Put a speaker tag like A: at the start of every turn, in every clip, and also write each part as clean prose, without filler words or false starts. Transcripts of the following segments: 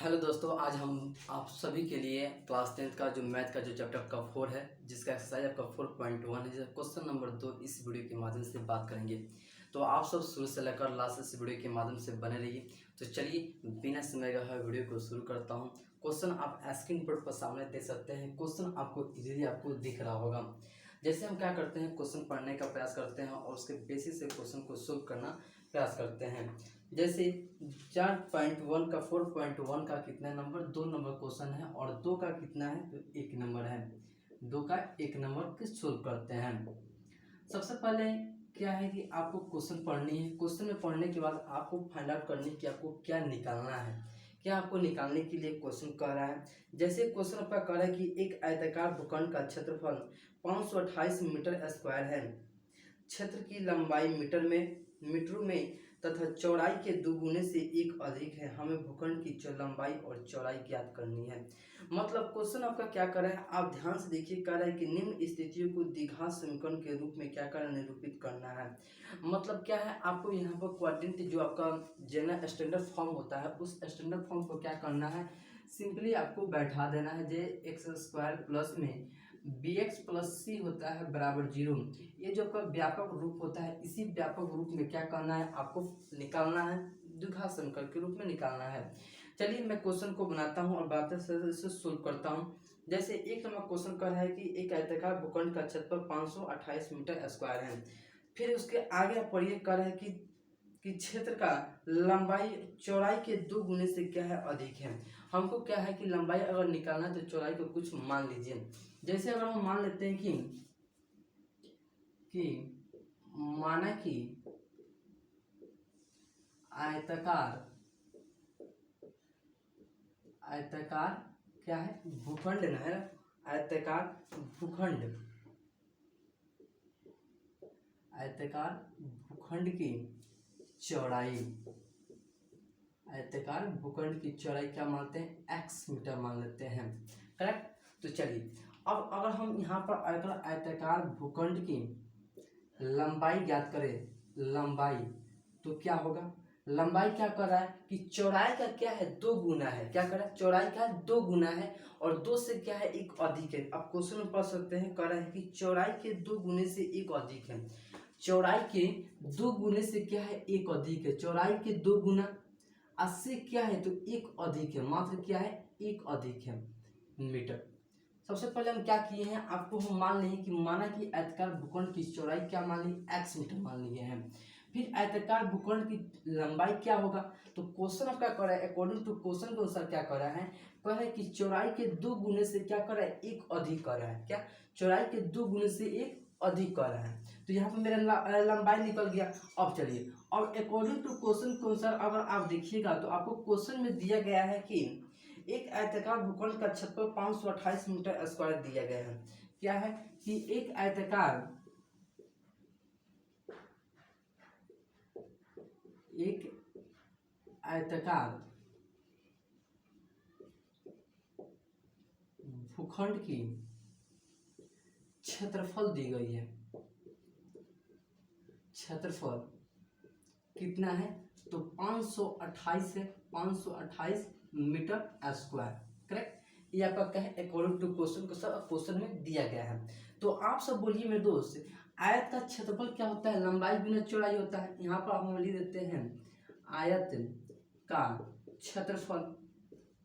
A: Hello दोस्तों, आज हम आप सभी के लिए क्लास 10th का जो मैथ का जो चैप्टर का 4 है, जिसका एक्सरसाइज आपका 4.1 है, जिसका क्वेश्चन नंबर 2 इस वीडियो के माध्यम से बात करेंगे। तो आप सब शुरू से लेकर लास्ट इस वीडियो के माध्यम से बने रहिए। तो चलिए बिना समय का वीडियो को शुरू करता हूँ। क्वेश्चन आप स्क्रीन पर सामने देख सकते हैं। क्वेश्चन आपको इजीली आपको दिख रहा होगा। जैसे हम क्या करते हैं, क्वेश्चन पढ़ने का प्रयास करते हैं और उसके बेसिस से क्वेश्चन को सोल्व करना प्रयास करते हैं। जैसे 4.1 का 4.1 का कितना नंबर, 2 नंबर क्वेश्चन है और 2 का कितना है तो 1 नंबर है। 2 का 1 नंबर के सोल्व करते हैं। सबसे पहले क्या है कि आपको क्वेश्चन पढ़नी है। क्वेश्चन में पढ़ने के बाद आपको फाइंड आउट करनी है कि आपको क्या निकालना है, क्या आपको निकालने के लिए क्वेश्चन कह रहा है। जैसे क्वेश्चन आपका कह रहा है कि एक आयताकार भूखंड का क्षेत्रफल 528 मीटर स्क्वायर है। क्षेत्र की लंबाई मीटरों में तथा चौड़ाई के दुगुने से 1 अधिक है। हमें भूखंड की लंबाई और चौड़ाई ज्ञात करनी है। मतलब क्वेश्चन आपका क्या कर रहा है, आप ध्यान से देखिए। कह रहा है कि निम्न स्थितियों को द्विघात समीकरण के रूप में क्या करना, निरूपित करना है। मतलब क्या है, आपको यहाँ पर क्वाड्रेंट जो आपका जनरल स्टैंडर्ड फॉर्म होता है, उस स्टैंडर्ड फॉर्म को क्या करना है, सिंपली आपको बैठा देना है। जे एक्स स्क्वायर प्लस में बी एक्स प्लस सी होता है बराबर 0। ये जो आपका व्यापक रूप होता है, इसी व्यापक रूप में क्या करना है, आपको निकालना है, द्विघात समीकरण के रूप में निकालना है। चलिए मैं क्वेश्चन को बनाता हूँ और बातें से सोल्व करता हूँ। जैसे एक नंबर क्वेश्चन कर रहा है कि एक आयताकार भूखंड का क्षेत्रफल 528 मीटर स्क्वायर है। फिर उसके आगे पढ़िए, कर रहा है कि क्षेत्र का लंबाई चौड़ाई के 2 गुने से क्या है, अधिक है। हमको क्या है कि लंबाई अगर निकालना है तो चौड़ाई को कुछ मान लीजिए। जैसे अगर हम मान लेते हैं कि माना कि आयताकार क्या है, भूखंड ना है। आयताकार भूखंड की चौड़ाई, आयताकार भूखंड की चौड़ाई क्या मानते हैं, x मीटर मान लेते हैं। करेक्ट। तो चलिए अब अगर हम यहाँ पर अगर आयताकार भूखंड की लंबाई ज्ञात करें, लंबाई तो क्या होगा, लंबाई क्या कर रहा है कि चौड़ाई का क्या है, 2 गुना है। क्या कर रहा है, चौड़ाई का 2 गुना है और 2 से क्या है, 1 अधिक है। अब क्वेश्चन में पढ़ सकते हैं, कह रहा है कि चौड़ाई के 2 गुने से 1 अधिक है। चौड़ाई के 2 गुने से क्या है, 1 अधिक है। चौड़ाई के 2 गुना 80 क्या है तो 1 अधिक है, मात्र क्या है, 1 अधिक है मीटर। सबसे पहले हम क्या किए हैं, आपको हम मान लिए कि माना कि आयताकार भूखंड की चौड़ाई क्या मान ली, x मीटर मान लिए हैं। फिर आयताकार भूखंड की लंबाई क्या होगा, तो क्वेश्चन आपका कर रहा है, अकॉर्डिंग टू क्वेश्चन के अनुसार क्या कर रहा है, कह रहा है कि चौड़ाई के 2 गुने से क्या कर रहा है, 1 अधिक कर रहा है। क्या, चौड़ाई के 2 गुने से 1 अधिक कर रहा है। तो यहाँ पर मेरा लंबाई निकल गया। अब चलिए, और अकॉर्डिंग टू क्वेश्चन के अनुसार अगर आप देखिएगा तो आपको क्वेश्चन में दिया गया है कि एक आयताकार भूखंड का क्षेत्रफल 528 मीटर स्क्वायर दिया गया है। क्या है कि एक आयताकार भूखंड की क्षेत्रफल दी गई है। क्षेत्रफल कितना है तो 528 है, 528 मीटर स्क्वायर। करेक्ट। ये आपका क्या है, अकॉर्डिंग टू क्वेश्चन में दिया गया है। तो आप सब बोलिए मेरे दोस्त, आयत का क्षेत्रफल क्या होता है, लंबाई गुना चौड़ाई होता है। यहाँ पर हम लिख देते हैं आयत का क्षेत्रफल।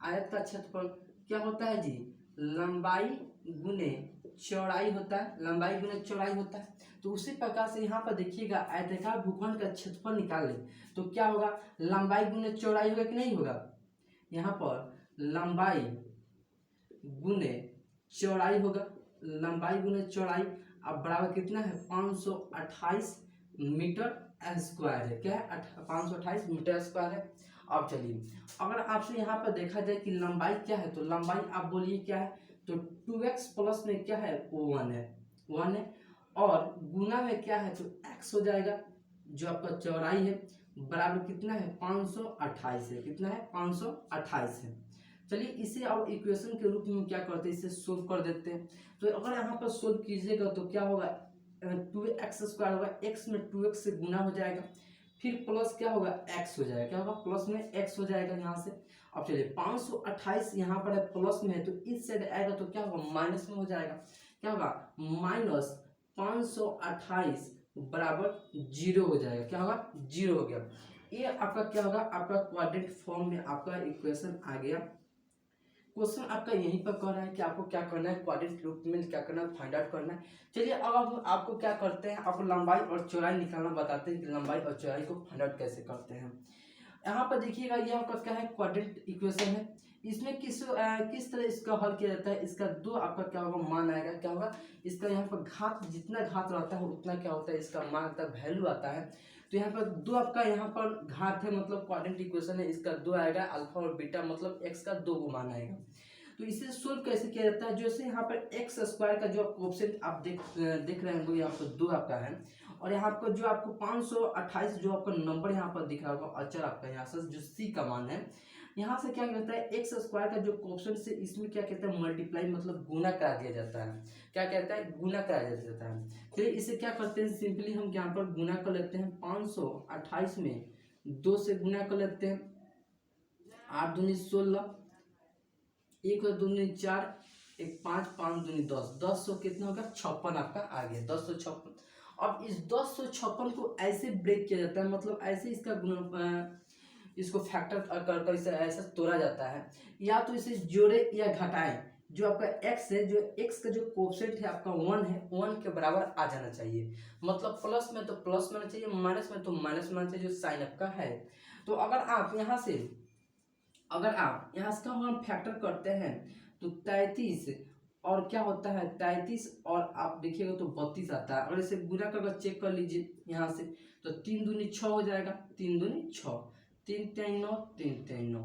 A: आयत का क्षेत्रफल क्या होता है जी, लंबाई गुने चौड़ाई होता है, लंबाई गुने चौड़ाई होता है। तो उसी प्रकार से यहाँ पर देखिएगा, आयताकार भूखंड का क्षेत्रफल निकाल ले तो क्या होगा, लंबाई गुने चौड़ाई होगा कि नहीं होगा। यहाँ पर लंबाई गुने चौड़ाई होगा, लंबाई गुने चौड़ाई। अब बराबर कितना है, 528 मीटर स्क्वायर है। क्या है, 528 मीटर स्क्वायर है। अब चलिए, अगर आपसे यहाँ पर देखा जाए कि लंबाई क्या है, तो लंबाई आप बोलिए क्या है, तो 2x प्लस में क्या है, 1 है, 1 है। और गुना में क्या है तो x हो जाएगा, जो आपका चौड़ाई है बराबर कितना है, 528 है। कितना है, 528 है। चलिए इसे अब इक्वेशन के रूप में हम क्या करते हैं, इसे सोल्व कर देते हैं। तो अगर यहाँ पर सोल्व कीजिएगा तो क्या होगा, 2x स्क्वायर होगा, x में 2x से गुना हो जाएगा, फिर प्लस क्या होगा, x हो जाएगा। क्या होगा, प्लस में x हो जाएगा यहाँ से। अब चलिए 528 यहाँ पर है प्लस में है, तो इस साइड आएगा तो क्या होगा, माइनस में हो जाएगा। क्या होगा, -528 बराबर 0 हो जाएगा। क्या होगा, 0 हो गया। ये आपका क्या होगा, आपका क्वाड्रेटिक फॉर्म में आपका इक्वेशन आ गया। क्वेश्चन आपका यहीं पर कह रहा है कि आपको क्या करना है, क्वाड्रेटिक रूप में क्या करना है, फाइंड आउट करना है। चलिए अब हम आपको क्या करते हैं, आपको लंबाई और चौड़ाई निकालना बताते हैं कि लंबाई और चौड़ाई को फाइंड आउट कैसे करते हैं। यहाँ पर देखिएगा, ये आपका क्या है, क्वाड्रेटिक इक्वेशन है। इसमें किस तरह इसका हल किया जाता है, इसका दो आपका क्या होगा, मान आएगा। क्या होगा, इसका यहाँ पर घात, जितना घात रहता है उतना क्या होता है, इसका मान आता है, वैल्यू आता है। तो यहाँ पर दो आपका यहाँ पर घात है, मतलब क्वाड्रेटिक इक्वेशन है, इसका दो आएगा, अल्फा और बीटा मतलब एक्स का दो को मान आएगा। तो इसे सोल्व कैसे किया जाता है, जैसे यहाँ पर एक्स स्क्वायर का जो ऑप्शन आप देख रहे होंगे, यहाँ पर दो आपका है, और यहाँ पर जो आपको 528 जो आपका नंबर यहाँ पर दिख रहा होगा, अचर आपका यहाँ से जो सी का मान है, यहाँ से क्या कहता है, एक्स स्क्वायर का जो क्वेश्चन से इसमें क्या कहता है, मल्टीप्लाई मतलब गुना करा दिया जाता है। क्या कहता है, गुना करा दिया जाता है। फिर इसे क्या करते हैं, सिंपली हम यहाँ पर गुना कर लेते हैं। 528 में 2 से गुना कर लेते हैं, 8 दूनी 16, 1 और 2 दूनी 4, 1 5, 5 दूनी 10, 10 सौ कितना होगा, 56 आपका आ गया, 1056। अब इस 1056 को ऐसे ब्रेक किया जाता है, मतलब ऐसे इसका इसको फैक्टर कर इसे ऐसा तोड़ा जाता है, या तो इसे जोड़े या घटाएं। जो आपका x है, जो x का जो कोफिशिएंट है आपका 1 है, 1 के बराबर आ जाना चाहिए। मतलब प्लस में तो प्लस में आना चाहिए, माइनस में तो माइनस में आना चाहिए, जो साइन आपका है। तो अगर आप यहाँ से का हम फैक्टर करते हैं तो 33 और क्या होता है, 33 और आप देखिएगा तो 32 आता है। और इसे गुना करके चेक कर लीजिए यहाँ से, तो 3 दूनी 6 हो जाएगा, 3 दूनी 6, 3 3 9, 3 3 9,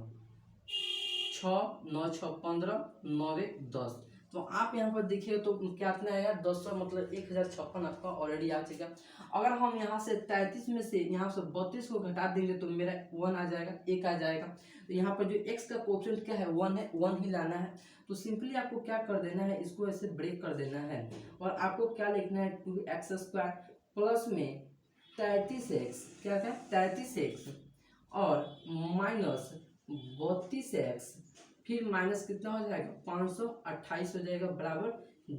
A: 6 9 6 15, 9 1 10। तो आप यहाँ पर देखिए तो क्या इतना आएगा, 200 मतलब 1056 आपका ऑलरेडी आ चुका। अगर हम यहाँ से 33 में से यहाँ से 32 को घटा देंगे तो मेरा 1 आ जाएगा, 1 आ जाएगा। तो यहाँ पर जो x का कोफिशिएंट क्या है, 1 है, 1 ही लाना है। तो सिंपली आपको क्या कर देना है, इसको ऐसे ब्रेक कर देना है, और आपको क्या लिखना है, 2x² प्लस में 33x, क्या है 33x और माइनस 32x, फिर माइनस कितना हो जाएगा, 528 हो जाएगा, बराबर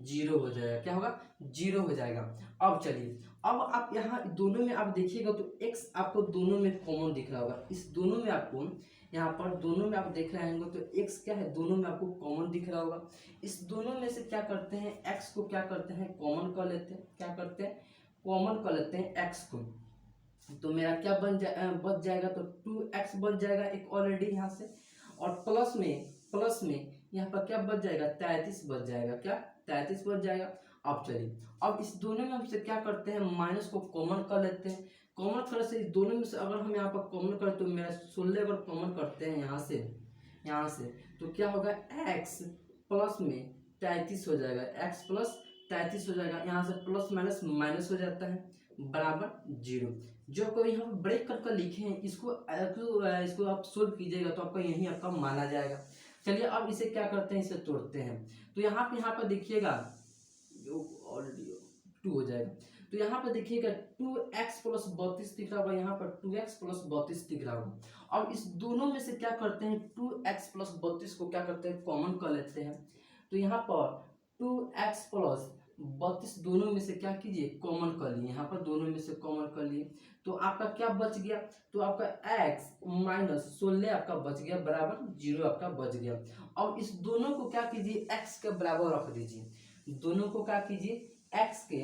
A: 0 हो जाएगा। क्या होगा, 0 हो जाएगा। अब चलिए, अब आप यहाँ दोनों में आप देखिएगा तो x आपको दोनों में कॉमन दिख रहा होगा। इस दोनों में आपको यहाँ पर दोनों में आप देख रहे होंगे तो x क्या है, दोनों में आपको कॉमन दिख रहा होगा। इस दोनों में से क्या करते हैं, x को क्या करते हैं, कॉमन कर लेते हैं। क्या करते हैं, कॉमन कर लेते हैं x को। तो मेरा क्या बच जाएगा, तो 2x बच जाएगा एक ऑलरेडी यहाँ से, और प्लस में यहाँ पर क्या बच जाएगा, 33 बच जाएगा। क्या 33 बच जाएगा। अब चलिए, अब इस दोनों में हमसे क्या करते हैं, माइनस को कॉमन कर लेते हैं। कॉमन करने से इस दोनों में से अगर हम यहाँ पर कॉमन करें तो मेरा 16 अगर कॉमन करते हैं यहाँ से तो क्या होगा, x प्लस में 33 हो जाएगा, x प्लस 33 हो जाएगा। यहाँ से प्लस माइनस माइनस हो जाता है, बराबर 0। जो कोई हम ब्रेक कर लिखे हैं इसको आप सोल्व कीजिएगा तो आपका यही आपका माना जाएगा। चलिए अब इसे क्या करते हैं, इसे तोड़ते हैं। तो यहाँ पर देखिएगा ऑलरेडी 2 हो जाएगा। तो यहाँ पर देखिएगा 2x प्लस 32 दिख रहा होगा, यहाँ पर 2x प्लस 32 दिख रहा होगा। अब इस दोनों में से क्या करते हैं, 2x प्लस 32 को क्या करते हैं, कॉमन कर लेते हैं। तो यहाँ पर 2x प्लस 32 दोनों में से क्या कीजिए, कॉमन कर लिए। यहाँ पर दोनों में से कॉमन कर लिए तो आपका क्या बच गया, तो आपका x माइनस 16 आपका बच गया, बराबर 0 आपका बच गया। अब इस दोनों को क्या कीजिए, x के बराबर रख दीजिए। दोनों को क्या कीजिए, x के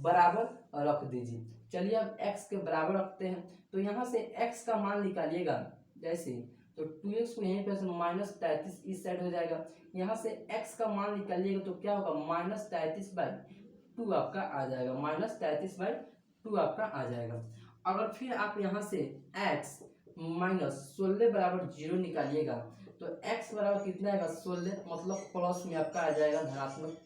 A: बराबर रख दीजिए। चलिए अब x के बराबर रखते हैं, तो यहाँ से x का मान निकालिएगा जैसे, तो 2x को यहीं पे -33 इस साइड हो जाएगा। यहाँ से x का मान निकालिएगा तो क्या होगा, -33/2 आपका आ जाएगा, -33/2 आपका आ जाएगा। अगर फिर आप यहाँ से x माइनस 16 बराबर 0 निकालिएगा तो x बराबर कितना आएगा, 16, मतलब प्लस में आपका आ जाएगा, धनात्मक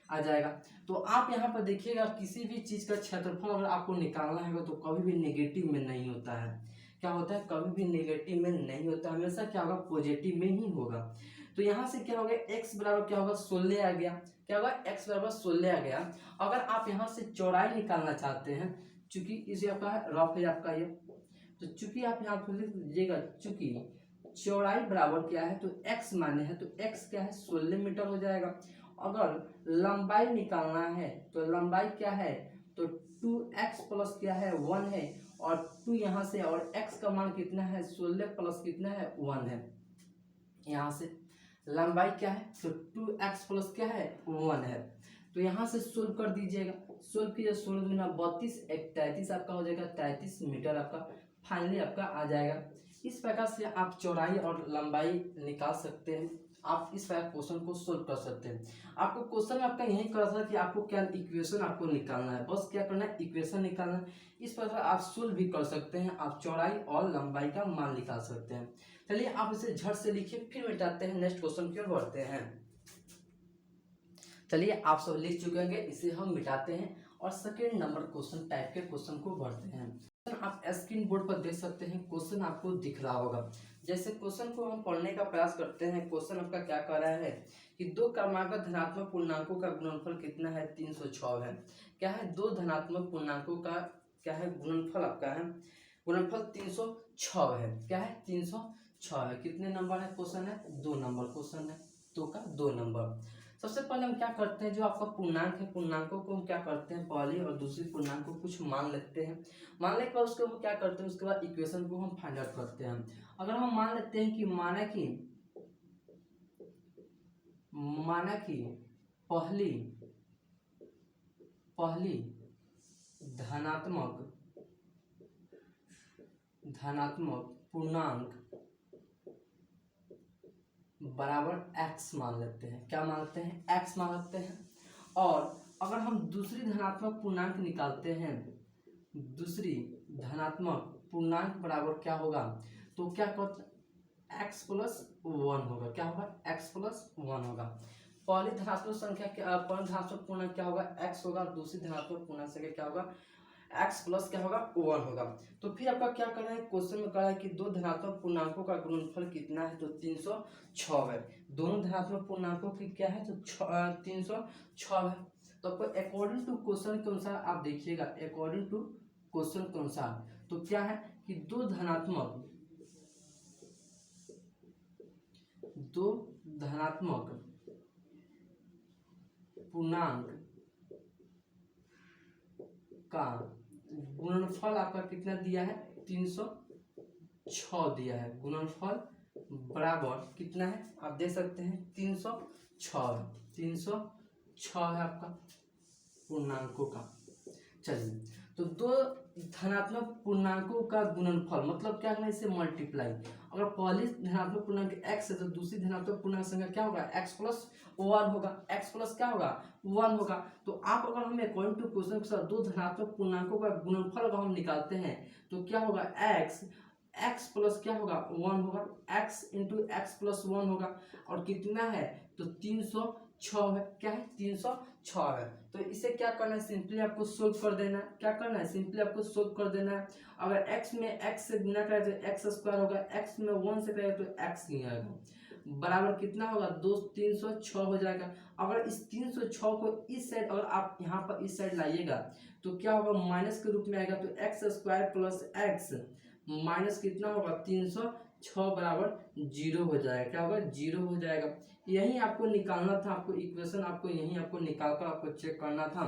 A: आ जाएगा। तो आप यहाँ पर देखिएगा, किसी भी चीज़ का क्षेत्रफल अगर आपको निकालना है तो कभी भी नेगेटिव में नहीं होता है। क्या होता है, कभी भी नेगेटिव में नहीं होता, हमेशा क्या होगा, पॉजिटिव में ही होगा। तो यहाँ से क्या हो गया, x बराबर क्या होगा, 16 आ गया। क्या होगा, x बराबर 16 आ गया। अगर आप यहाँ से चौड़ाई निकालना चाहते हैं, चूंकि इसे आपका रफ है आपका ये, तो चूंकि आप यहाँ पर लिख दीजिएगा, चूंकि चौड़ाई बराबर क्या है, तो x माने है, तो x क्या है 16 मीटर हो जाएगा। अगर लंबाई निकालना है तो लंबाई क्या है, तो 2x प्लस क्या है 1 है, और 2 यहाँ से, और x का मान कितना है 16 प्लस कितना है 1 है। यहाँ से लंबाई क्या है, तो 2x प्लस क्या है 1 है। तो यहाँ से सोल्व कर दीजिएगा, सोल्व कीजिए, 16 दूना 32, 33 आपका हो जाएगा, 33 मीटर आपका फाइनली आपका आ जाएगा। इस प्रकार से आप चौड़ाई और लंबाई निकाल सकते हैं। आप इस प्रकार क्वेश्चन को सोल्व कर सकते हैं। आपको क्वेश्चन आपका यही कर था कि आपको क्या इक्वेशन आपको निकालना है, बस क्या करना है इक्वेशन निकालना है। इस प्रकार आप सोल्व भी कर सकते हैं, आप चौड़ाई और लंबाई का मान निकाल सकते हैं। चलिए आप इसे झट से लिखिए, फिर मिटाते हैं, नेक्स्ट क्वेश्चन की ओर बढ़ते हैं। चलिए आप सब लिख चुके होंगे, इसे हम मिटाते हैं और सेकेंड नंबर क्वेश्चन टाइप के क्वेश्चन को बढ़ते हैं। आप स्क्रीन बोर्ड पर देख सकते हैं, क्वेश्चन आपको दिख रहा होगा। जैसे क्वेश्चन को हम पढ़ने का प्रयास करते हैं, क्वेश्चन आपका क्या कह रहा है कि दो क्रमागत धनात्मक पूर्णांकों का गुणनफल कितना है, 306 है। क्या है, दो धनात्मक पूर्णांकों का क्या है गुणनफल आपका है, गुणनफल 306 है। क्या है 306 है। कितने नंबर है क्वेश्चन है, 2 नंबर क्वेश्चन है, 2 का 2 नंबर। सबसे पहले हम क्या करते हैं, जो आपका पूर्णांक है पूर्णांकों को हम क्या करते हैं, पहली और दूसरी पूर्णांक को कुछ मान लेते हैं। मानने के बाद उसको हम क्या करते हैं, उसके बाद इक्वेशन को हम फाइंड आउट करते हैं। अगर हम मान लेते हैं कि माना कि पहली धनात्मक पूर्णांक बराबर x मान लेते हैं। क्या मानते हैं, x मान लेते हैं। और अगर हम दूसरी धनात्मक पूर्णांक निकालते हैं, दूसरी धनात्मक पूर्णांक बराबर क्या होगा, तो क्या करते x प्लस 1 होगा। क्या होगा, x प्लस 1 होगा। पहली धनात्मक संख्या क्या, पहली धनात्मक पूर्णांक क्या होगा, x होगा। दूसरी धनात्मक पूर्णांक संख्या क्या होगा, x प्लस क्या होगा 1 होगा। तो फिर आपका क्या करना है, क्वेश्चन में कहा है कि दो धनात्मक पूर्णांकों का गुणनफल कितना है, तो 306 है। दोनों धनात्मक पूर्णांकों की क्या है, तो 306 है। तो आपको अकॉर्डिंग टू क्वेश्चन के अनुसार आप देखिएगा, अकॉर्डिंग टू क्वेश्चन के अनुसार तो क्या है कि दो धनात्मक पूर्णांक का गुणनफल आपका कितना दिया है, 306 दिया है। गुणनफल बराबर कितना है, आप देख सकते हैं 306 है आपका पूर्णांकों का। चलिए, तो दो धनात्मक पूर्णांकों का गुणनफल मतलब क्या करना, इसे मल्टीप्लाई। अगर पहली धनात्मक पूर्णांक x है तो दूसरी धनात्मक पूर्णांक संख्या क्या होगा, x प्लस 1 होगा। x प्लस क्या होगा 1 होगा। तो आप अगर हमें अकॉर्डिंग टू क्वेश्चन के साथ दो धनात्मक पूर्णांकों का गुणनफल अगर हम निकालते हैं तो क्या होगा, x प्लस क्या होगा 1 होगा, x इंटू एक्स प्लस 1 होगा। और कितना है, तो 306 है। क्या है, 306 है। तो इसे क्या करना है, सिंपली आपको सोल्व कर देना है। क्या करना है, सिंपली आपको सोल्व कर देना है। अगर x में x से गुना करें तो x स्क्वायर होगा, x में 1 से करें तो x ही आएगा, बराबर कितना होगा 306 हो जाएगा। अगर इस 306 को इस साइड अगर आप यहाँ पर इस साइड लाइएगा तो क्या होगा, माइनस के रूप में आएगा। तो x square plus x minus कितना होगा 306 बराबर 0 हो जाएगा। क्या होगा, 0 हो जाएगा। यही आपको निकालना था, आपको इक्वेशन आपको यही आपको निकाल कर आपको चेक करना था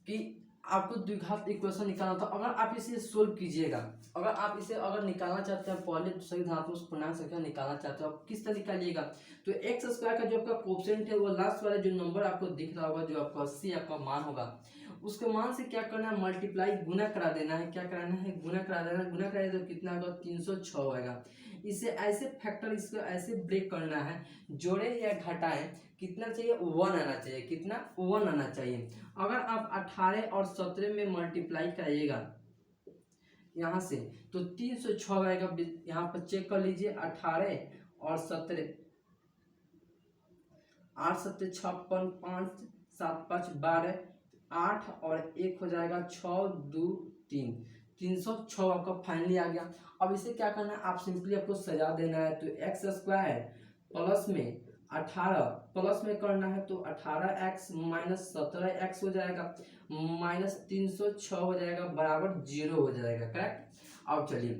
A: कि आपको द्विघात इक्वेशन निकालना था। अगर आप इसे सोल्व कीजिएगा, अगर आप इसे अगर निकालना चाहते हैं, पहले सही धनात्मक पूर्णांक संख्या निकालना चाहते हो, आप किस तरह निकालिएगा, तो एक्स स्क्वायर का जो आपका कोएफिशिएंट है वो लास्ट वाले जो नंबर आपको दिख रहा होगा, जो आपका 80 आपका मान होगा, उसके मान से क्या करना है, मल्टीप्लाई गुना करा देना है। क्या कराना है, गुना करा देना है। गुना कराए तो कितना होगा, 306 आएगा। इसे ऐसे फैक्टर, इसको ऐसे ब्रेक करना है, जोड़े या घटाएं, कितना चाहिए 1 आना चाहिए। कितना 1 आना चाहिए। अगर आप 18 और 17 में मल्टीप्लाई कराइएगा यहाँ से तो 306 आएगा। यहाँ पर चेक कर लीजिए, 18 और 17, 8 7 56, 5 7 5 12, 8 और 1 हो जाएगा 6 2 3, 306 आपका फाइनली आ गया। अब इसे क्या करना है, आप सिंपली आपको सजा देना है। तो एक्स स्क्वायर प्लस में 18 प्लस में करना है तो 18x माइनस 17x हो जाएगा, माइनस 306 हो जाएगा, बराबर 0 हो जाएगा। करेक्ट। अब चलिए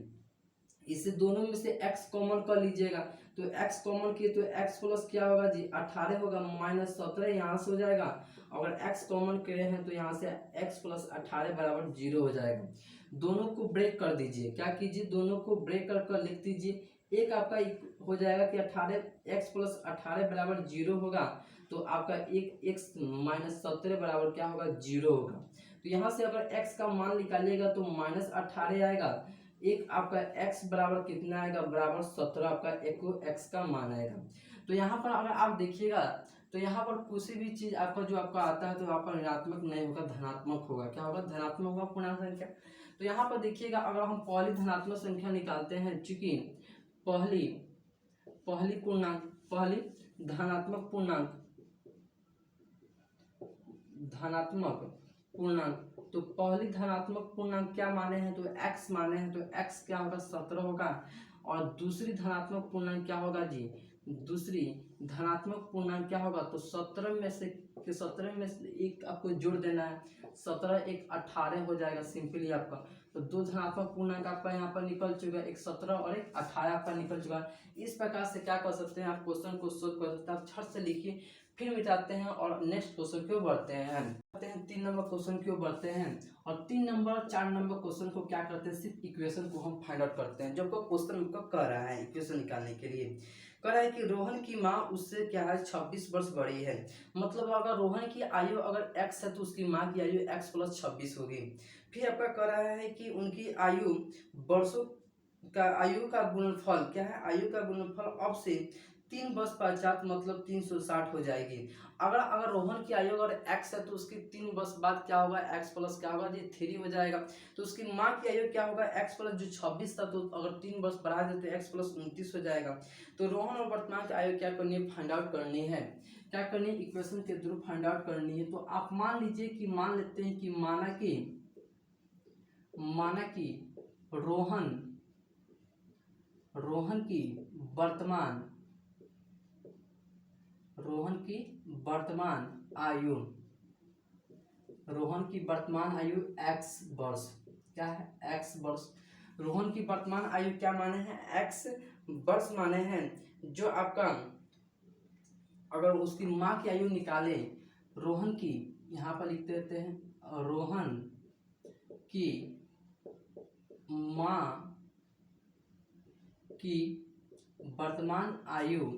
A: इसे दोनों में से x कॉमन कर लीजिएगा, तो x कॉमन किए तो x प्लस क्या होगा जी 18 होगा, माइनस 17 यहाँ से हो जाएगा। अगर x कॉमन करे हैं तो यहाँ से x प्लस 18 बराबर 0 हो जाएगा। दोनों को ब्रेक कर दीजिए, क्या कीजिए दोनों को ब्रेक कर कर लिख दीजिए। एक आपका हो जाएगा कि 18 x प्लस 18 बराबर 0 होगा, तो आपका एक x माइनस 17 बराबर क्या होगा 0 होगा। तो यहाँ से अगर x का मान निकालिएगा तो माइनस 18 आएगा, एक आपका x बराबर कितना आएगा बराबर 17, आपका एक x का मान आएगा। तो यहाँ पर अगर आप देखिएगा तो यहाँ पर किसी भी चीज आपका जो आपका आता है तो आपका ऋणात्मक नहीं होगा, धनात्मक होगा। क्या होगा धनात्मक होगा पूर्णांक संख्या। तो यहाँ पर देखिएगा अगर हम पहली धनात्मक संख्या निकालते हैं, चूंकि पहली धनात्मक पूर्णांक, तो पहली धनात्मक पूर्णांक क्या माने हैं तो x माने हैं, तो x क्या होगा 17 होगा। और दूसरी धनात्मक पूर्णांक क्या होगा जी, दूसरी धनात्मक पूर्णांक क्या होगा तो 17 में से एक आपको जोड़ देना है, 17 एक 18 हो जाएगा सिंपली आपका। तो दो धनात्मक पूर्णांक आपका यहाँ पर निकल चुका है, एक 17 और एक 18 आपका निकल चुका है। इस प्रकार से क्या कर सकते हैं आप क्वेश्चन को सोल्व कर सकते हैं। आप छट से लिखिए, फिर मिटाते हैं और नेक्स्ट क्वेश्चन की ओर बढ़ते हैं। 3 नंबर क्वेश्चन की ओर बढ़ते हैं और 3 नंबर 4 नंबर क्वेश्चन को क्या करते हैं, सिर्फ इक्वेशन को हम फाइंड आउट करते हैं। जब क्वेश्चन कह रहा है इक्वेशन निकालने के लिए कह रहा है कि रोहन की माँ उससे क्या है 26 वर्ष बड़ी है। मतलब अगर रोहन की आयु अगर x है तो उसकी माँ की आयु x प्लस 26 होगी। फिर आपका कह रहा है कि उनकी आयु वर्षों का आयु का गुणनफल क्या है, आयु का गुणनफल अब से 3 वर्ष पश्चात मतलब 360 हो जाएगी। अगर रोहन की आयु अगर x है तो उसकी 3 वर्ष बाद क्या होगा x प्लस क्या होगा जी 3 हो जाएगा। तो उसकी माँ की आयु क्या होगा x प्लस जो 26 था, तो अगर 3 वर्ष बढ़ा दे तो x प्लस 29 हो जाएगा। तो रोहन और वर्तमान की आयु क्या करनी है, फाइंड आउट करनी है। क्या करनी है, इक्वेशन के थ्रू फाइंड आउट करनी है। तो आप मान लीजिए कि मान लेते हैं कि माना कि रोहन की वर्तमान आयु x वर्ष, क्या है x वर्ष। रोहन की वर्तमान आयु क्या माने हैं x वर्ष माने हैं। जो आपका अगर उसकी माँ की आयु निकाले, रोहन की यहाँ पर लिख देते हैं, रोहन की माँ की वर्तमान आयु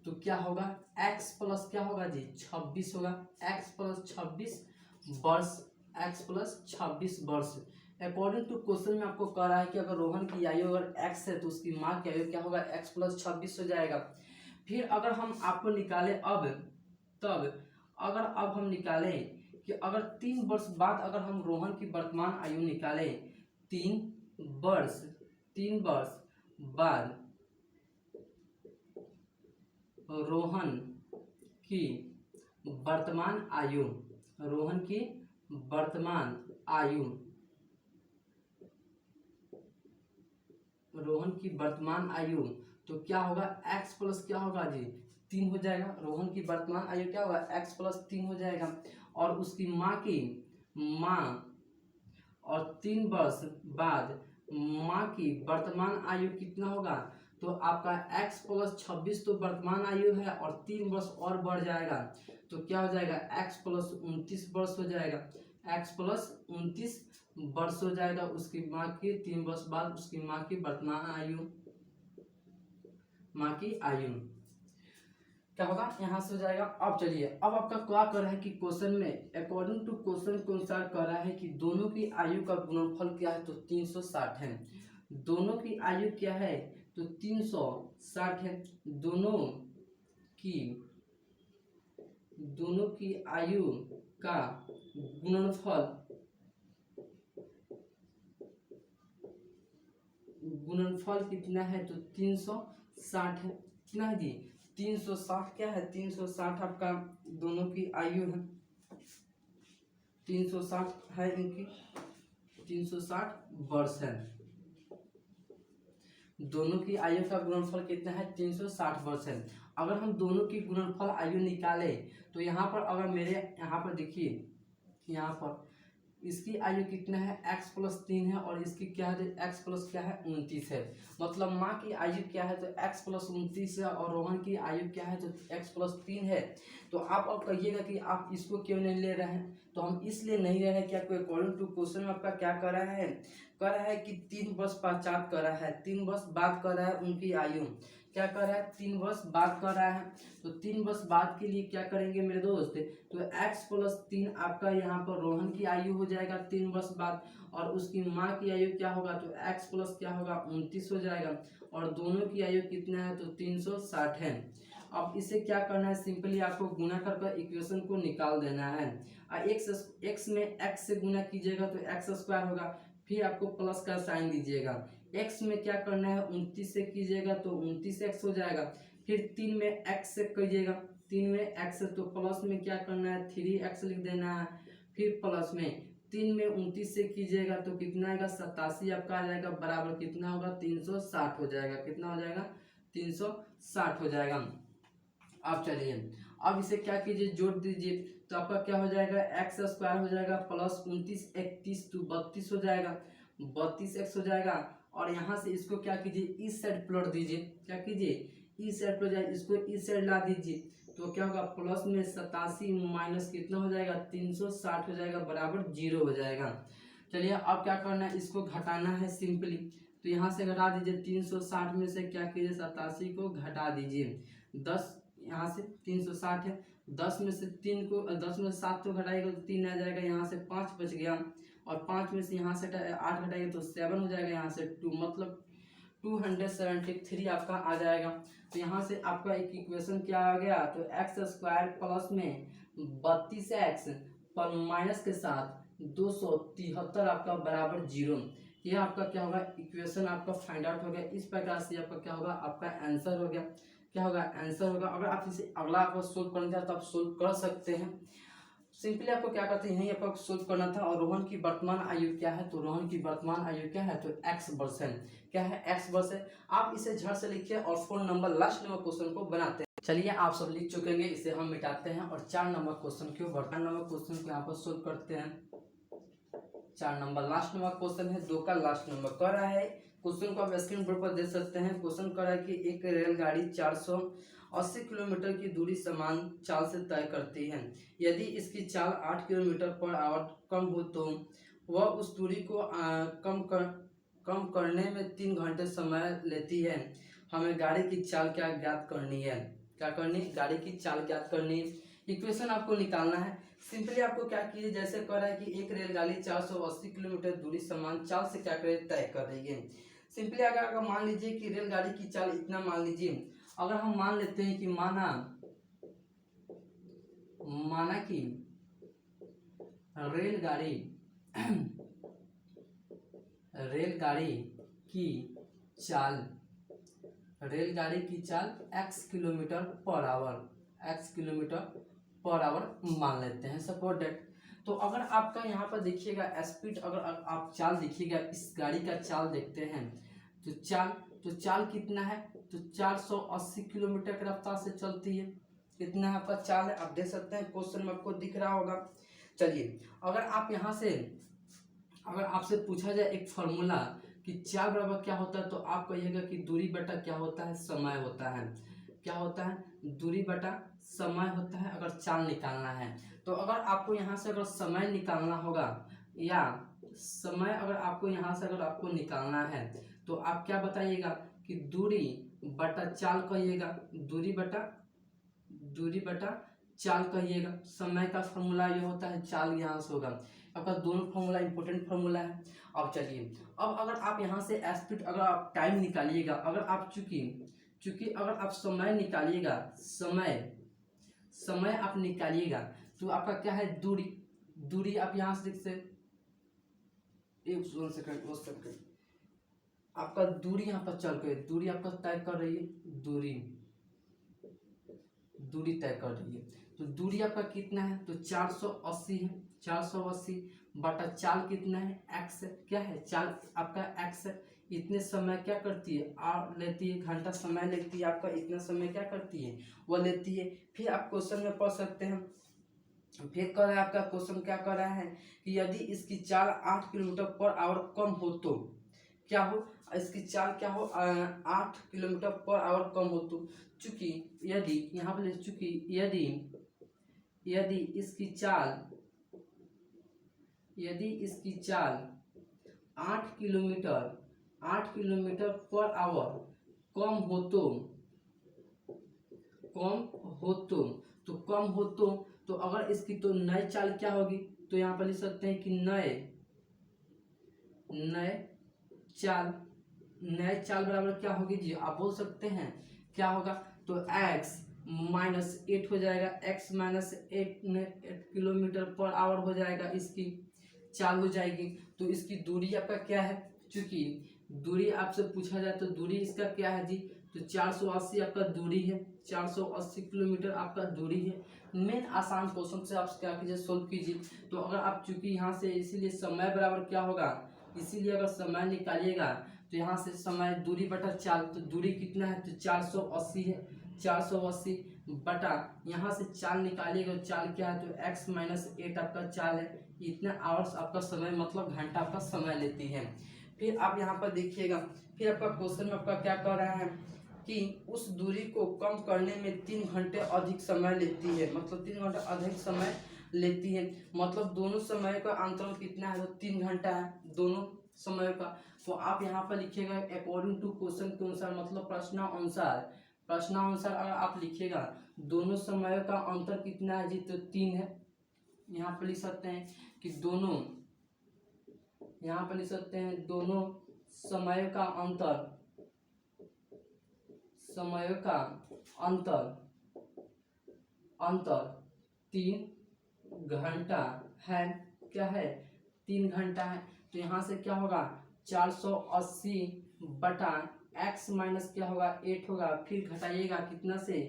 A: तो क्या होगा x प्लस क्या होगा जी 26 होगा, x प्लस 26 वर्ष। अकॉर्डिंग टू क्वेश्चन में आपको कह रहा है कि अगर रोहन की आयु अगर x है तो उसकी माँ की आयु क्या होगा x प्लस 26 हो जाएगा। फिर अगर हम आपको निकाले अब हम निकालें कि अगर 3 वर्ष बाद अगर हम रोहन की वर्तमान आयु निकाले, 3 वर्ष बाद रोहन की वर्तमान आयु तो क्या होगा x प्लस क्या होगा जी 3 हो जाएगा। रोहन की वर्तमान आयु क्या होगा x प्लस 3 हो जाएगा। और उसकी माँ और 3 वर्ष बाद माँ की वर्तमान आयु कितना होगा, तो आपका x प्लस 26 तो वर्तमान आयु है और 3 वर्ष और बढ़ जाएगा, तो क्या हो जाएगा x प्लस 29 वर्ष हो जाएगा। x प्लस 29 वर्ष हो जाएगा उसकी माँ की 3 वर्ष बाद उसकी माँ की वर्तमान आयु, माँ की आयु क्या होगा यहाँ से हो जाएगा। अब चलिए अब आपका क्या कर रहा है कि क्वेश्चन में अकॉर्डिंग टू क्वेश्चन के अनुसार कर रहा है कि दोनों की आयु का गुणनफल क्या है तो 360 है। दोनों की आयु क्या है तो 360 है। दोनों की आयु का गुणनफल कितना है तो 360 है। कितना है जी 360 क्या है 360 आपका दोनों की आयु है, 360 है इनकी 360 वर्ष है। दोनों की आयु का गुणनफल कितना है 360 वर्ष है। अगर हम दोनों की गुणनफल आयु निकाले तो यहाँ पर अगर मेरे यहाँ पर देखिए यहाँ पर इसकी आयु कितना है x+3 है और इसकी क्या है x प्लस क्या है 29 है। मतलब माँ की आयु क्या है तो x+29 है और रोहन की आयु क्या है तो x+3 है। तो आप अब कहिएगा कि आप इसको क्यों नहीं ले रहे हैं, तो हम इसलिए नहीं ले रहे हैं कि आपको अकॉर्डिंग टू क्वेश्चन में आपका क्या कर रहा है कि 3 वर्ष पश्चात कर रहा है, 3 वर्ष बाद कर रहा है उनकी आयु, क्या कर रहा है 3 वर्ष बाद कर रहा है। तो 3 वर्ष बाद के लिए क्या करेंगे मेरे दोस्त, तो x+3 आपका यहाँ पर रोहन की आयु हो जाएगा 3 वर्ष बाद, और उसकी माँ की आयु क्या होगा तो x प्लस क्या होगा 29 हो जाएगा, और दोनों की आयु कितना है तो 360 है। अब इसे क्या करना है, सिंपली आपको गुना कर इक्वेशन को निकाल देना है। x में x से गुना कीजिएगा तो x² होगा, फिर आपको प्लस का साइन दीजिएगा। x में क्या करना है 29 से कीजिएगा तो 29x हो जाएगा, फिर 3 में x से कीजिएगा, 3 में x तो प्लस में क्या करना है 3x लिख देना है, फिर प्लस में 3 में 29 से कीजिएगा तो कितना आएगा 87 आपका आ जाएगा, बराबर कितना होगा 360 हो जाएगा, कितना हो जाएगा 360 हो जाएगा। अब चलिए अब इसे क्या कीजिए जोड़ दीजिए, तो आपका क्या हो जाएगा x² हो जाएगा प्लस 29 31 तो 32 हो जाएगा, 32x हो जाएगा। और यहाँ से इसको क्या कीजिए इस साइड प्लॉट दीजिए, क्या कीजिए इस साइड प्लॉट जाए, इसको इस साइड ला दीजिए, तो क्या होगा प्लस में 87 माइनस कितना हो जाएगा 360 हो जाएगा, बराबर 0 हो जाएगा। चलिए अब क्या करना है, इसको घटाना है सिंपली, तो यहाँ से घटा दीजिए 360 में से क्या कीजिए 87 को घटा दीजिए, 10 यहाँ से 360 है, 10 में से 3 को 10 में से 7 को घटाएगा तो 3 आ जाएगा, यहाँ से 5 बच गया, और 5 में से यहाँ से 8 घटाएगा तो 7 हो जाएगा, यहाँ से 2 मतलब 273 आपका आ जाएगा। तो यहाँ से आपका एक इक्वेशन क्या आ गया, तो x² प्लस में 32x पर माइनस के साथ 273 आपका बराबर 0, यह आपका क्या होगा इक्वेशन आपका फाइंड आउट हो गया। इस प्रकार से आपका क्या होगा आपका आंसर हो गया, क्या होगा आंसर होगा। अगर आप इसे अगला आपको सोल्व करना चाहते तो आप सोल्व कर सकते हैं। सिंपली आपको क्या करते हैं यही आपको सोल्व करना था। और रोहन की वर्तमान आयु क्या है, तो रोहन की वर्तमान आयु क्या है तो x वर्ष है, क्या है x वर्ष है। आप इसे झट से लिखिए और 4 नंबर लास्ट नंबर क्वेश्चन को बनाते हैं। चलिए आप सब लिख चुके हैं, इसे हम मिटाते हैं और 4 नंबर क्वेश्चन के ऊपर 4 नंबर क्वेश्चन को यहाँ पर सोल्व करते हैं। 4 नंबर लास्ट नंबर क्वेश्चन है, 2 का लास्ट नंबर कर रहा है। क्वेश्चन को आप स्क्रीन बोर्ड पर देख सकते हैं। क्वेश्चन कर रहा है कि एक रेलगाड़ी 480 किलोमीटर की दूरी समान चाल से तय करती है। यदि इसकी चाल 8 किलोमीटर पर आवर कम हो तो वह उस दूरी को कम करने में 3 घंटे समय लेती है। हमें गाड़ी की चाल क्या ज्ञात करनी है, क्या करनी गाड़ी की चाल ज्ञात करनी है। इक्वेशन आपको निकालना है। सिंपली आपको क्या कीजिए, जैसे कह रहा है कि एक रेलगाड़ी 480 किलोमीटर दूरी समान चाल से क्या करे तय कर रही है। सिंपली अगर मान लीजिए कि रेलगाड़ी की चाल इतना मान लीजिए, अगर हम मान लेते हैं कि माना कि रेलगाड़ी की चाल x किलोमीटर पर आवर मान लेते हैं सपोज दैट। तो अगर आपका यहाँ पर देखिएगा स्पीड, अगर आप चाल देखिएगा इस गाड़ी का चाल देखते हैं तो चाल कितना है तो 480 किलोमीटर की रफ्तार से चलती है। कितना आपका चाल है आप देख सकते हैं, क्वेश्चन में आपको दिख रहा होगा। चलिए अगर आप यहाँ से अगर आपसे पूछा जाए एक फॉर्मूला कि चाल बराबर क्या होता है, तो आप कहिएगा कि दूरी बटा क्या होता है समय होता है। क्या होता है दूरी बटा समय होता है अगर चाल निकालना है। तो अगर आपको यहाँ से अगर समय निकालना होगा या समय अगर आपको यहाँ से अगर आपको निकालना है तो आप क्या बताइएगा कि दूरी बटा चाल कहिएगा, दूरी बटा चाल कहिएगा। समय का फॉर्मूला ये होता है, चाल यहाँ से होगा। आपका दोनों फॉर्मूला इंपॉर्टेंट फॉर्मूला है। अब चलिए अब अगर आप यहाँ से स्पीड अगर आप टाइम निकालिएगा, अगर आप चूंकि अगर आप समय निकालिएगा, समय आप निकालिएगा तो आपका क्या है दूरी आप यहाँ से लिख से एक सेकंड आपका दूरी यहाँ पर चल के दूरी आपका तय कर रही है, दूरी तय कर रही है। तो दूरी आपका कितना है तो 480 है, 480 बटा चाल कितना है x है, क्या है चाल आपका x है। इतने समय क्या करती है लेती है, घंटा समय लेती है आपका, इतना समय क्या करती है वह लेती है। फिर आप क्वेश्चन में पढ़ सकते हैं फिर कह रहा है आपका क्वेश्चन क्या कह रहा है कि यदि इसकी चाल 8 किलोमीटर पर आवर कम हो तो क्या हो, इसकी चाल क्या हो 8 किलोमीटर पर आवर कम हो तो, चूंकि यदि यहाँ पर चूंकि यदि यदि इसकी चाल यदि इसकी चाल 8 किलोमीटर पर आवर कम हो तो कम हो तो अगर इसकी तो नई चाल क्या होगी, तो यहाँ पर लिख सकते हैं कि नए चाल बराबर क्या होगी जी, आप बोल सकते हैं क्या होगा, तो x -8 हो जाएगा, x -8 किलोमीटर पर आवर हो जाएगा, इसकी चाल हो जाएगी। तो इसकी दूरी आपका क्या है, चूंकि दूरी आपसे पूछा जाए तो दूरी इसका क्या है जी, तो 480 आपका दूरी है, 480 किलोमीटर आपका दूरी है। मेन आसान क्वेश्चन से आप क्या कीजिए, सोल्व कीजिए। तो अगर आप चूंकि यहाँ से इसीलिए समय बराबर क्या होगा, इसीलिए अगर समय निकालिएगा तो यहाँ से समय दूरी बटा चाल, तो दूरी कितना है, तो 480 है, 480 बटा यहाँ से चाल निकालिएगा, चाल क्या है, तो x -8 आपका चाल है, इतना आवर्स आपका समय मतलब घंटा आपका समय लेती है। फिर आप यहाँ पर देखिएगा, फिर आपका क्वेश्चन में आपका क्या कह रहा है कि उस दूरी को कम करने में 3 घंटे अधिक समय लेती है, मतलब 3 घंटे अधिक समय लेती है, मतलब दोनों समय का अंतराल कितना है, तो 3 घंटा है दोनों समय का। तो आप यहाँ पर लिखिएगा अकॉर्डिंग टू क्वेश्चन के अनुसार, मतलब प्रश्नानुसार अगर आप लिखिएगा दोनों समय का अंतर कितना है जी, तो 3 है। यहाँ पर लिख सकते हैं कि दोनों समय का अंतर 3 घंटा है, क्या है, 3 घंटा है। तो यहाँ से क्या होगा, 480 बटा x माइनस क्या होगा 8 होगा, फिर घटाइएगा कितना से,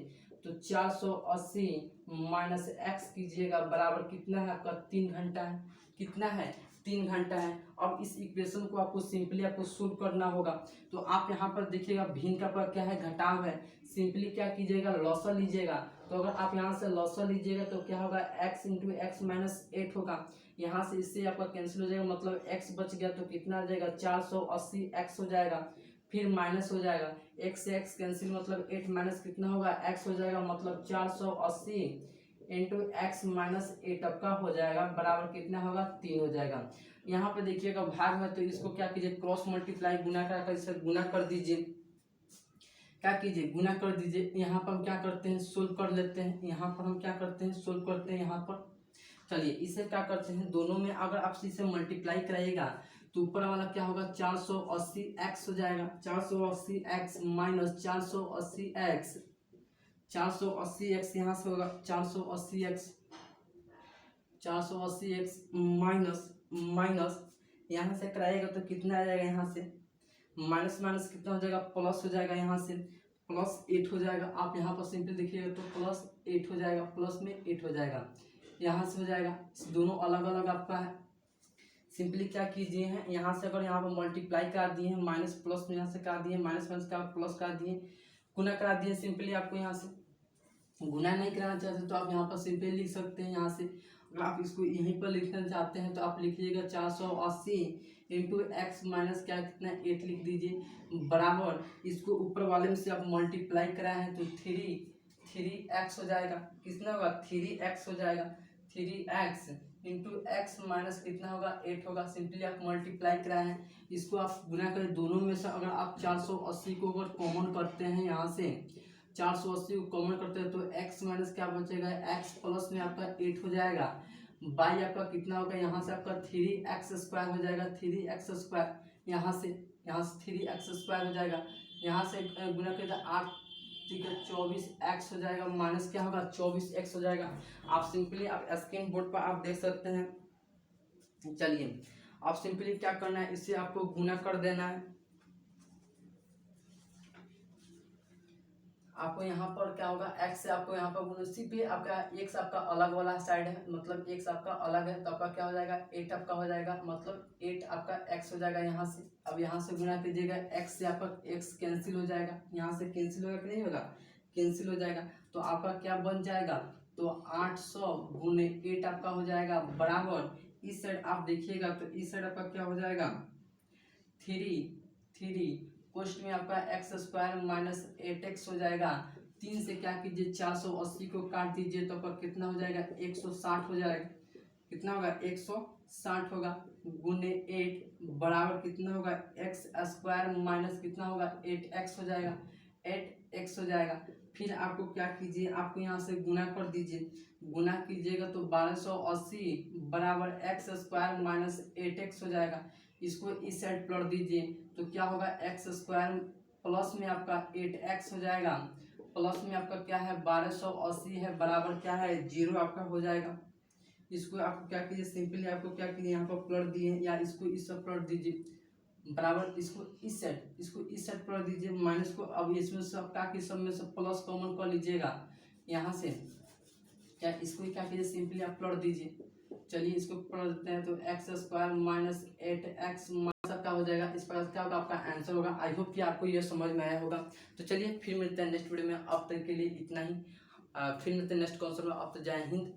A: तो 480 माइनस x कीजिएगा बराबर कितना है आपका 3 घंटा है, कितना है 3 घंटा है। अब इस इक्वेशन को आपको सिंपली आपको सोल्व करना होगा। तो आप यहाँ पर देखिएगा भिन्न का पर क्या है, घटाव है, सिंपली क्या कीजिएगा, लॉसर लीजिएगा। तो अगर आप यहाँ से लॉसर लीजिएगा तो क्या होगा, x इंटू एक्स माइनस 8 होगा, यहाँ से इससे आपका कैंसिल हो जाएगा, मतलब x बच गया तो कितना आ जाएगा, 480 x हो जाएगा, फिर माइनस हो जाएगा, x से x कैंसिल, मतलब 8 माइनस कितना होगा x हो जाएगा, मतलब 480 इंटू एक्स माइनस 8 आपका हो जाएगा बराबर कितना होगा, 3 हो जाएगा। यहाँ पे देखिएगा भाग में, तो इसको क्या कीजिए, क्रॉस मल्टीप्लाई गुना कर इसे गुना कर दीजिए, क्या कीजिए गुना कर दीजिए। यहाँ पर हम क्या करते हैं, सोल्व कर लेते हैं, यहाँ पर हम क्या करते हैं, सोल्व करते हैं। यहाँ पर चलिए इसे क्या करते हैं, दोनों में अगर आप इसे मल्टीप्लाई कराइएगा तो ऊपर वाला क्या होगा, 480 x हो जाएगा, 480 x माइनस 480 x, 480 x यहाँ से होगा 480 x माइनस यहाँ से कराइएगा तो कितना आ जाएगा, यहाँ से माइनस माइनस कितना हो जाएगा, प्लस हो जाएगा, यहाँ से +8 हो जाएगा। आप यहाँ पर सिंपल देखिएगा तो +8 हो जाएगा, प्लस में 8 हो जाएगा, यहाँ से हो जाएगा, दोनों अलग अलग आपका है। सिंपली क्या कीजिए हैं, यहाँ से अगर यहाँ पर मल्टीप्लाई करा दिए हैं, माइनस प्लस में यहाँ से करा दिए, माइनस माइनस का प्लस करा दिए, गुना करा दिए, सिंपली आपको यहाँ से गुना नहीं कराना चाहते तो आप यहाँ पर सिंपली लिख सकते हैं। यहाँ से अगर आप इसको यहीं पर लिखना चाहते हैं तो आप लिखिएगा 480 इंटू एक्स माइनस क्या कितना 8 लिख दीजिए बराबर, इसको ऊपर वाले में से आप मल्टीप्लाई कराए हैं तो 3x हो जाएगा, कितना होगा 3x हो जाएगा, 3x इंटू एक्स माइनस कितना होगा 8 होगा। सिंपली आप मल्टीप्लाई कराए हैं, इसको आप गुना करें दोनों में से। अगर आप 480 को अगर कॉमन करते हैं, यहाँ से 480 को कॉमन करते हैं तो x माइनस क्या बचेगा, x प्लस में आपका 8 हो जाएगा, बाई आपका कितना होगा, यहाँ से आपका 3x² हो जाएगा, 3x², यहाँ से 3x² हो जाएगा, यहाँ से गुना करेगा 8 ठीक है 24x हो जाएगा, माइनस क्या होगा 24x हो जाएगा। आप सिंपली आप स्क्रीन बोर्ड पर आप देख सकते हैं। चलिए आप सिंपली क्या करना है, इससे आपको गुना कर देना है। आपको यहाँ पर क्या होगा, x से आपको यहाँ पर गुना, सिंपली आपका x आपका अलग वाला साइड है, मतलब x आपका अलग है, तो आपका क्या हो जाएगा 8 आपका हो जाएगा, मतलब 8 आपका x हो जाएगा यहाँ से। अब यहाँ से गुना कीजिएगा, x से आपका x कैंसिल हो जाएगा, यहाँ से कैंसिल होगा कि नहीं होगा, कैंसिल हो जाएगा। तो आपका क्या बन जाएगा तो 800 गुने 8 आपका हो जाएगा बराबर, इस साइड आप देखिएगा तो इस साइड आपका क्या हो जाएगा 3 कोष्ट में आपका एक्स स्क्वायर माइनस 8x हो जाएगा। 3 से क्या कीजिए 480 को काट दीजिए तो आपका कितना हो जाएगा 160 हो जाएगा। कितना होगा 160 होगा गुने 8 बराबर कितना होगा एक्स स्क्वायर माइनस कितना होगा 8x हो जाएगा, 8x हो जाएगा। फिर आपको क्या कीजिए, आपको यहाँ से गुना कर दीजिए, गुना कीजिएगा तो 1280 बराबर एक्स स्क्वायर माइनस 8x हो जाएगा। इसको इस साइड पलट दीजिए तो क्या होगा एक्स स्क्वायर प्लस में आपका 8x हो जाएगा, प्लस में आपका क्या है 1280 है बराबर क्या है 0 आपका हो जाएगा। इसको आपको क्या कीजिए सिंपली आपको क्या कीजिए यहाँ पर पलट दिए या इसको इस सब पलट दीजिए बराबर, इसको इस साइड पलट दीजिए माइनस को। अब इसमें सब क्या कि सब में सब प्लस कॉमन कर लीजिएगा यहाँ से, क्या इसको क्या कीजिए सिंपली आप पलट दीजिए। चलिए इसको पलट देते हैं तो एक्स स्क्वायर माइनस 8x सबका हो जाएगा। इस प्रकार क्या होगा आपका आंसर होगा। आई होप कि आपको यह समझ में आया होगा। तो चलिए फिर मिलते हैं नेक्स्ट वीडियो में, अब तक के लिए इतना ही। फिर मिलते हैं नेक्स्ट कॉन्सेप्ट में। अब तो जय हिंद,